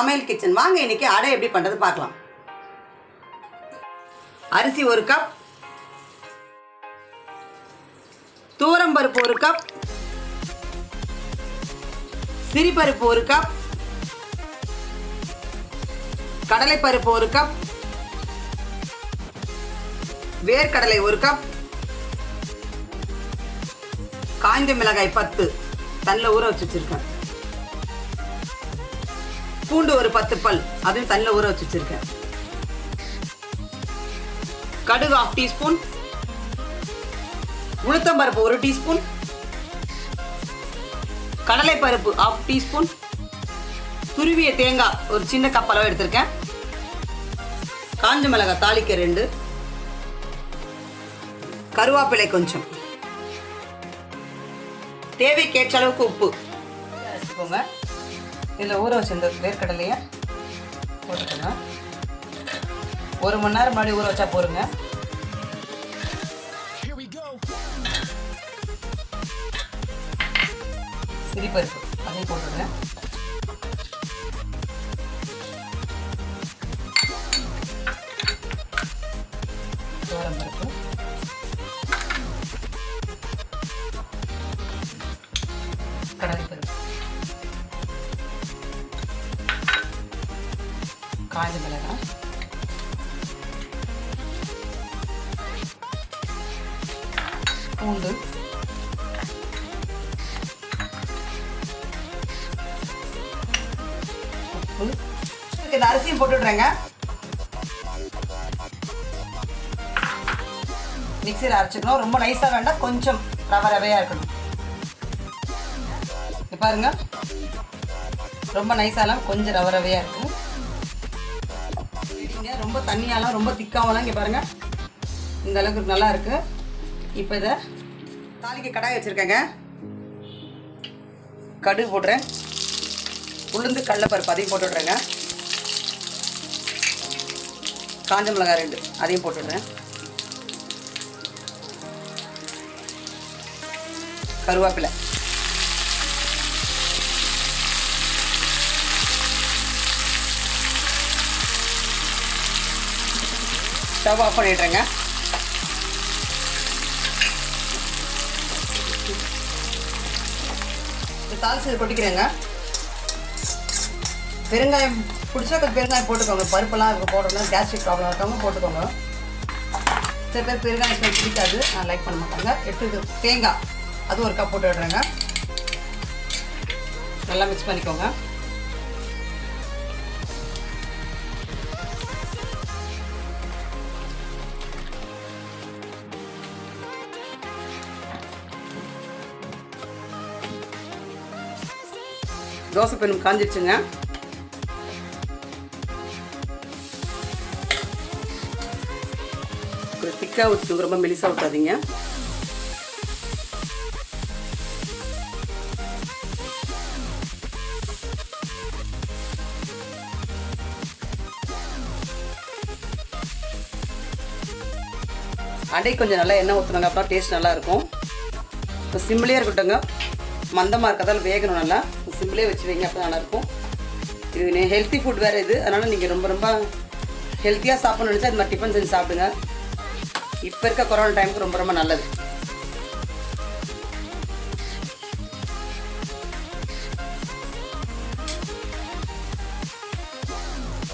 சமையல் கிச்சன். வாங்க இன்னைக்கு அடை எப்படி பண்றது பார்க்கலாம். அரிசி 1 கப், தூரம் பருப்பு 1 கப், சிறுபருப்பு 1 கப், கடலை பருப்பு 1 கப், வேர்க்கடலை 1 கப், காய்ந்த மிளகாய் 10 தண்ணில் ஊற வச்சிருக்கேன். பூண்டு ஒரு 10 பல், அதையும் தண்ணில் ஊற வச்சிருக்கேன். கடுகு 1/2 டீஸ்பூன், உளுத்தம்பருப்பு 1 டீஸ்பூன், கடலை பருப்பு 1/2 டீஸ்பூன், துருவிய தேங்காய் ஒரு சின்ன கப் அளவு எடுத்திருக்கேன். காஞ்ச மிளகாய் தாளிக்க 2, கருவேப்பிலை கொஞ்சம், தேவைக்கேற்ற அளவுக்கு உப்பு வச்சுக்கோங்க. இதில் ஊற வச்சிருந்த வேர்க்கடலையை போட்டுக்கோங்க. 1 மணி நேரம் முன்னாடி ஊற வச்சா போருங்க. சிறுபருப்பு அதையும் போட்டுருங்க. பருப்பு, கடலை பருப்பு, காய்ந்த மிளகாய், பூண்டு, உப்பு. இந்த அரிசியும் போட்டுடுறேங்க. மிக்சியில் அரைச்சிக்கணும். ரொம்ப நைஸாக வேண்டாம், கொஞ்சம் ரவையாக இருக்கணும். பாருங்க, ரொம்ப நைஸாலாம் கொஞ்சம் ரவையாக இருக்கும். ரொம்ப தண்ணியாலாம் ரொம்ப திக்காவலாம் இங்கே பாருங்கள், இந்த அளவுக்கு நல்லா இருக்கு. இப்போ இதை தாளிக்கு கடாய் வச்சுருக்கேங்க. கடுகு போடுறேன், உளுந்து கடலைப்பருப்பு அதையும் போட்டுடுறேங்க. காஞ்ச மிளகாய் 2 அதையும் போட்டுடுறேன். கருவேப்பிலை, ஸ்டவ் ஆஃப் பண்ணிடுறேங்க. தாளிச்சு கொட்டிக்கிறேங்க. பெருங்காயம் பிடிச்சா கொஞ்சம் பெருங்காயம் போட்டுக்கோங்க. பருப்பெல்லாம் இப்போ போடணும், கேஸ்ட்ரிக் ப்ராப்ளம் இருக்கவங்க போட்டுக்கோங்க. சில பேர் பெருங்காயம் ஸ்மெல் பிடிக்காது, நான் லைக் பண்ண மாட்டாங்க. எடுத்து தேங்காய் அது 1 கப் போட்டு விடுறேங்க. நல்லா மிக்ஸ் பண்ணிக்கோங்க. தோசை பெண்ணும் காஞ்சிடுச்சுங்க. ஒரு திக்காக ஊற்றுங்க, ரொம்ப மெலிசாக ஊற்றாதீங்க. அடை கொஞ்சம் நல்லா எண்ணெய் ஊற்றுனாங்க, அப்புறம் டேஸ்ட் நல்லாயிருக்கும். இப்போ சிம்லேயே இருக்கட்டுங்க, மந்தமாக இருக்கிறதால வேகணும். நல்லா சிம்பிளே வச்சு வைங்க, அப்போ நல்லாயிருக்கும். இது ஹெல்த்தி ஃபுட் வேறு இது, அதனால் நீங்கள் ரொம்ப ரொம்ப ஹெல்த்தியாக சாப்பிட்ணுன்னு நினச்சா இது மாதிரி டிஃபன் செஞ்சு சாப்பிடுங்க. இப்போ இருக்க கொரோனா டைமுக்கு ரொம்ப ரொம்ப நல்லது.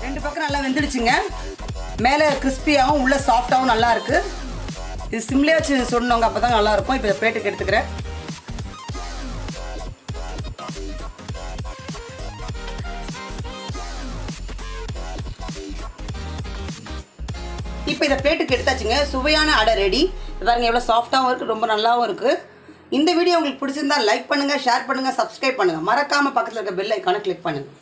ரெண்டு பக்கம் நல்லா வெந்துடுச்சுங்க. மேலே கிறிஸ்பியாகவும் உள்ள சாஃப்டாகவும் நல்லா இருக்குது. இது சிம்லேயே வச்சு சொன்னவங்க அப்போ தான் நல்லாயிருக்கும். இப்போ பிளேட்டுக்கு எடுத்துக்கிறேன். இப்போ இதை பிளேட்டுக்கு எடுத்தாச்சுங்க. சுவையான அடை ரெடி. பாருங்க எவ்வளோ சாஃப்டாகவும் இருக்குது, ரொம்ப நல்லாவும் இருக்குது. இந்த வீடியோ உங்களுக்கு பிடிச்சிருந்தா லைக் பண்ணுங்கள், ஷேர் பண்ணுங்கள், சப்ஸ்கிரைப் பண்ணுங்கள். மறக்காமல் பக்கத்தில் இருக்க பெல் ஐக்கானை கிளிக் பண்ணுங்கள்.